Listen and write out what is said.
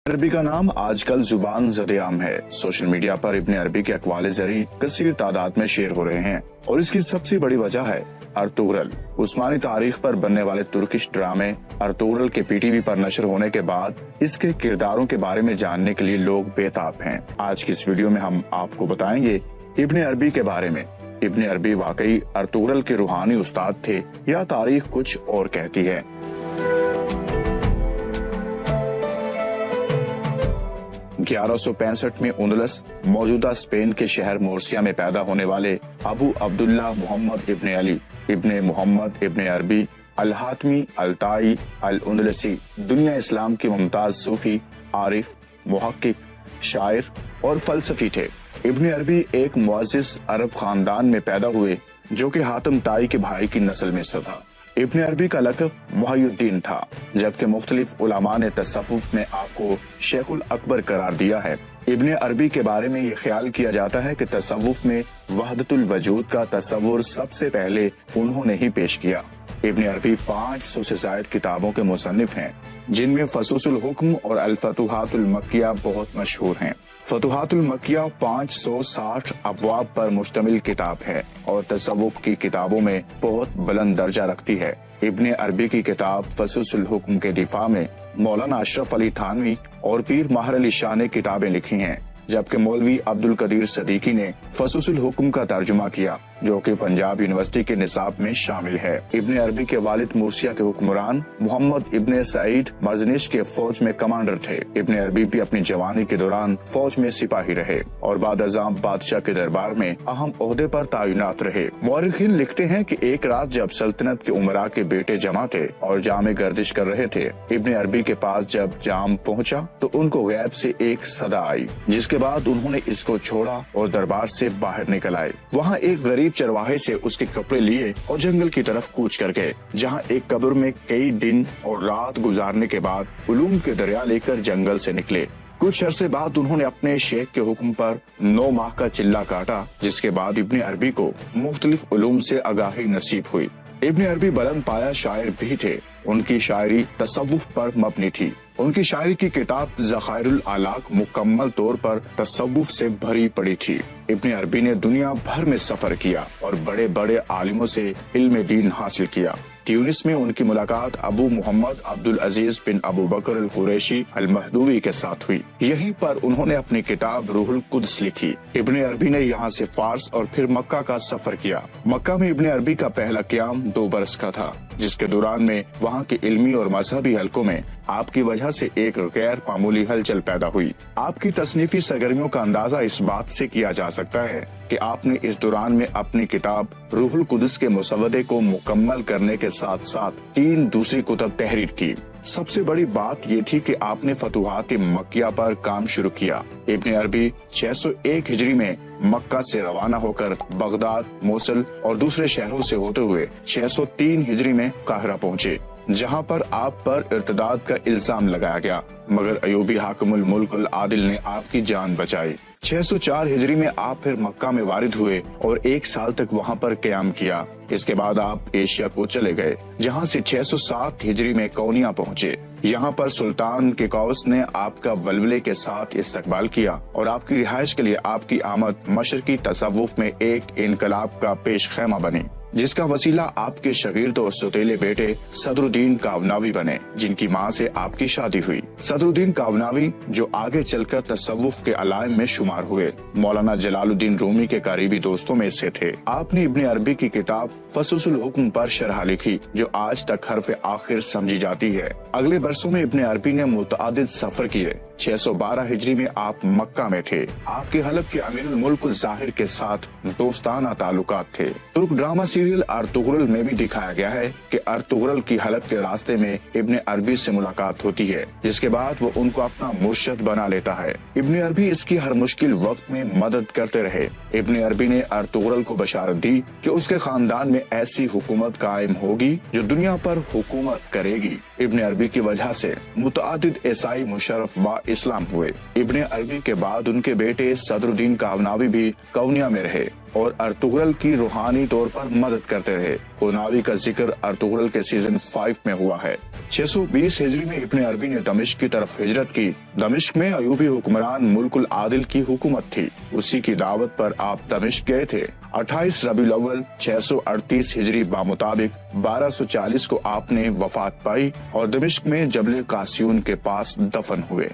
अरबी का नाम आजकल जुबान ज़द-ए-आम है। सोशल मीडिया पर इब्ने अरबी के अक़वाल ज़री कसीर तादाद में शेयर हो रहे हैं और इसकी सबसे बड़ी वजह है अर्तुगरल। उस्मानी तारीख पर बनने वाले तुर्किश ड्रामे अर्तुगरल के पीटीवी पर नशर होने के बाद इसके किरदारों के बारे में जानने के लिए लोग बेताब हैं। आज की इस वीडियो में हम आपको बताएंगे इब्ने अरबी के बारे में। इब्ने अरबी वाकई अर्तुगरल के रूहानी उस्ताद थे या तारीख कुछ और कहती है। 1165 में उंदलस मौजूदा स्पेन के शहर मोर्सिया में पैदा होने वाले अबू अब्दुल्ला मोहम्मद इब्ने अली इब्ने मोहम्मद इब्ने अरबी अल हातमी अल ताई अल उंदलसी दुनिया इस्लाम के मुमताज सूफी, आरिफ, मुहक्किक, शायर और फलसफी थे। इब्ने अरबी एक मुअज़्ज़िज़ अरब खानदान में पैदा हुए जो कि हातिम ताई के भाई की नस्ल में से था। इब्ने अरबी का लक़ब मुहय्यिद्दीन था, जबकि मुख्तलिफ उलमा ने तसव्वुफ में आपको शेखुल अकबर करार दिया है। इब्ने अरबी के बारे में ये ख्याल किया जाता है कि तसव्वुफ में वहदतुल वजूद का तसव्वुर सबसे पहले उन्होंने ही पेश किया। इब्ने अरबी 500 से ज़ायद किताबों के मुसन्निफ हैं, जिनमें फसूसुल हुक्म और अल फतुहातुल मक्किया बहुत मशहूर हैं। फतुहातुल मक्किया 560 अबवाब पर मुश्तमिल किताब है और तसव्वुफ की किताबों में बहुत बुलंद दर्जा रखती है। इब्ने अरबी की किताब फसूसुल हुक्म के दिफा में मौलाना अशरफ अली थानवी और पीर माहर अली शाह ने किताबें लिखी हैं, जबकि मौलवी अब्दुल कदीर सदीकी ने फसूसुल हुक्म का तर्जुमा किया, जो कि पंजाब यूनिवर्सिटी के निसाब में शामिल है। इब्ने अरबी के वालिद मुर्सिया के हुक्मरान मोहम्मद इब्ने सईद मजनिश के फौज में कमांडर थे। इब्ने अरबी भी अपनी जवानी के दौरान फौज में सिपाही रहे और बाद अज़ाम बादशाह के दरबार में अहम ओहदे पर तैनात रहे। मौरिखीन लिखते हैं कि एक रात जब सल्तनत के उमरा के बेटे जमा थे और जाम गर्दिश कर रहे थे, इब्ने अरबी के पास जब जाम पहुँचा तो उनको गैब से एक सदा आई, जिसके बाद उन्होंने इसको छोड़ा और दरबार से बाहर निकल आए। वहाँ एक गरीब चरवाहे से उसके कपड़े लिए और जंगल की तरफ कूच कर गए, जहाँ एक कब्र में कई दिन और रात गुजारने के बाद उलूम के दरिया लेकर जंगल से निकले। कुछ अरसे बाद उन्होंने अपने शेख के हुक्म पर 9 माह का चिल्ला काटा, जिसके बाद इब्ने अरबी को मुख्तलिफ उलूम से आगाही नसीब हुई। इब्ने अरबी बुलंद पाया शायर भी थे। उनकी शायरी तसव्वुफ पर मबनी थी। उनकी शायरी की किताब ज़खाइरुल आलाक मुकम्मल तौर पर तसव्वुफ से भरी पड़ी थी। इब्ने अरबी ने दुनिया भर में सफर किया और बड़े बड़े आलिमों से इल्म दीन हासिल किया। ट्यूनिस में उनकी मुलाकात अबू मोहम्मद अब्दुल अजीज बिन अबू बकर अल कुरैशी अल महदूवी के साथ हुई। यहीं पर उन्होंने अपनी किताब रूहुल कुद्स लिखी। इब्ने अरबी ने यहाँ से फारस और फिर मक्का का सफर किया। मक्का में इब्ने अरबी का पहला क़याम 2 बरस का था, जिसके दौरान में वहाँ के इल्मी और मजहबी हलकों में आपकी वजह से एक गैर मामूली हलचल पैदा हुई। आपकी तसनीफी सरगर्मियों का अंदाजा इस बात से किया जा सकता है कि आपने इस दौरान में अपनी किताब रूहुल कुद्स के मुसवदे को मुकम्मल करने के साथ साथ 3 दूसरी कुतब तहरीर की। सबसे बड़ी बात ये थी कि आपने फतुहात मक्किया पर काम शुरू किया। इब्ने अरबी 601 हिजरी में मक्का से रवाना होकर बगदाद, मोसल और दूसरे शहरों से होते हुए 603 हिजरी में काहिरा पहुँचे, जहाँ पर आप पर इर्तिदाद का इल्जाम लगाया गया, मगर अयूबी हाकिमुल मुल्कुल आदिल ने आपकी जान बचाई। 604 हिजरी में आप फिर मक्का में वारिद हुए और 1 साल तक वहाँ पर क़याम किया। इसके बाद आप एशिया को चले गए, जहाँ से 607 हिजरी में कौनिया पहुँचे। यहाँ पर सुल्तान के कौस ने आपका वलवले के साथ इस्तकबाल किया और आपकी रिहाइश के लिए आपकी आमद मशरकी तसव्वुफ में एक इनकलाब का पेश खैमा बनी, जिसका वसीला आपके शगीर्द और सौतेले बेटे सदरुद्दीन कावनावी बने, जिनकी मां से आपकी शादी हुई। सदरुद्दीन कावनावी जो आगे चलकर तसव्वुफ के अलाइम में शुमार हुए, मौलाना जलालुद्दीन रूमी के करीबी दोस्तों में से थे। आपने इब्ने अरबी की किताब फसूसुल हुक्म पर शरह लिखी, जो आज तक हर्फ आखिर समझी जाती है। अगले बरसों में इब्ने अरबी ने मुतअद्दिद सफर किए। 612 हिजरी में आप मक्का में थे। आपके हलफ के अमीरुल मुल्क ज़ाहिर के साथ दोस्ताना ताल्लुकात थे। तुर्क ड्रामा सीरियल अर्तुगरल में भी दिखाया गया है कि अर्तुगरल की हलफ के रास्ते में इब्ने अरबी से मुलाकात होती है, जिसके बाद वो उनको अपना मुर्शद बना लेता है। इब्ने अरबी इसकी हर मुश्किल वक्त में मदद करते रहे। इब्ने अरबी ने अर्तुगरल को बशारत दी कि उसके खानदान में ऐसी हुकूमत कायम होगी जो दुनिया पर हुकूमत करेगी। इब्ने अरबी की वजह से मुतअद्दिद ईसाई मुशर्रफ व इस्लाम हुए। इब्ने अरबी के बाद उनके बेटे सदरुद्दीन कावनावी भी कौनिया में रहे اور ارطغرل کی روحانی طور پر مدد کرتے رہے۔ قرناوی کا ذکر ارطغرل کے سیزن 5 میں ہوا ہے۔ 620 ہجری میں ابن عربی نے دمشق کی طرف ہجرت کی۔ دمشق میں ایوبی حکمران ملک العادل کی حکومت تھی، اسی کی دعوت پر آپ دمشق گئے تھے۔ 28 ربیع الاول 638 ہجری بمطابق 1240 کو آپ نے وفات پائی اور دمشق میں جبل قاسیون کے پاس دفن ہوئے۔